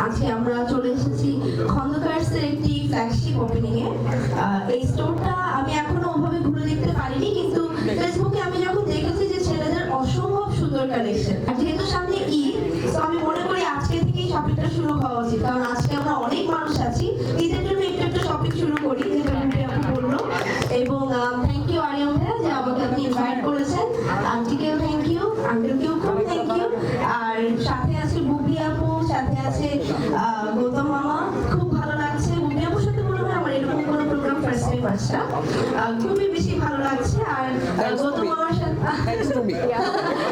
আজকে আমরা চলে এসেছি খন্দকার্সের একটি ফ্ল্যাগশিপ ওপেনিং এ। এই স্টোরটা আমি এখনো ওভাবে ঘুরে দেখতে পারিনি, কিন্তু ফেসবুকে আমি যখন দেখেছি যে ছেলেদের অসম্ভব সুন্দর কালেকশন, আর যেহেতু সামনে ঈদ, তো আমি মনে করি আজকে থেকেই শপিংটা শুরু হওয়া উচিত, কারণ আজকে আমরা অনেক মানুষ আছি, ঈদের জন্য একটু একটু শপিং শুরু করি, যেটা রুপি আপু বললো। এবং থ্যাংক ইউ আরিয়াম ভাইয়া যে আমাকে আপনি ইনভাইট করেছেন, আন্টিকেও থ্যাংক ইউ, আঙ্কেলকেও খুব থ্যাংক ইউ, আর সাথে আছে বুবলি আপু, সাথে আছে গৌতম মামা। খুব ভালো লাগছে, বুবলি আপুর সাথে মনে হয় আমার এরকম কোনো প্রোগ্রাম ফার্স্ট টাইম আসছে, খুবই বেশি ভালো লাগছে। আর গৌতম মামার সাথে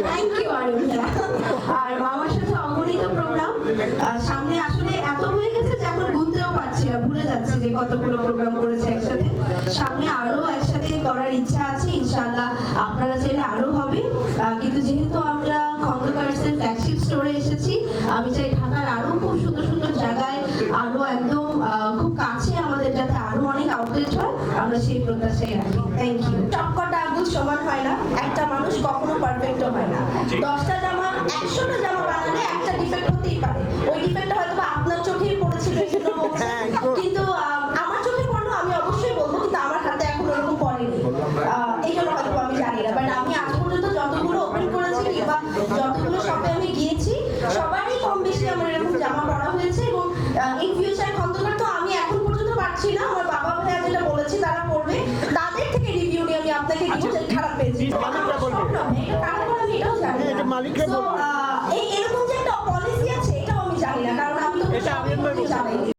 থ্যাংক ইউ আরিয়াম, আর মামার সাথে অগণিত প্রোগ্রাম সামনে, আসলে এত হয়ে গেছে যে এখন গুনতেও পারছি না, ভুলে যাচ্ছি যে কতগুলো প্রোগ্রাম করেছে একসাথে। সামনে আরো একসাথে করার ইচ্ছা আছে, ইনশাআল্লাহ আপনারা চাইলে আরো হবে। কিন্তু যেহেতু আমরা খন্দকার্সের ফ্ল্যাগশিপ স্টোরে এসেছি, আমি চাই ঢাকার আরো খুব সুন্দর সুন্দর জায়গায়, আরো একদম খুব কাছে আমাদের যাতে আরো অনেক আউটলেট হয়, আমরা সেই প্রত্যাশাই রাখি। Thank you. সবকটা আঙুল সমান হয় না, একটা মানুষ কখনো পারফেক্টও হয় না। 10টা জামা 100টা জামা বানালে একটা ডিফেক্ট হতেই পারে, ওই ডিফেক্টটা হয়তো আপনার চোখেই পড়েছিল কিন্তু আমার চোখে পড়লো, আমি অবশ্যই বলবো, কিন্তু আমার হাতে এখন ওরকম পড়েনি, এই জন্য হয়তো আমি জানি না। বাট আমি আজ পর্যন্ত যতগুলো ওপেন করেছি কিংবা যতগুলো শপে আমি গিয়েছি, সবারই কম বেশি আমার এরকম জামা পরা হয়েছে। এবং ইন ফিউচার খন্দকার তো আমি এখন পর্যন্ত পারছি না, আমার বাবা ভাইয়া যেটা বলেছি তারা করবে, তাদের থেকে রিভিউ নিয়ে আমি আপনাকে দিব যে খারাপ পেয়েছি। এরকম যে একটা পলিসি আছে এটাও আমি জানি না, কারণ আমি তো জানি।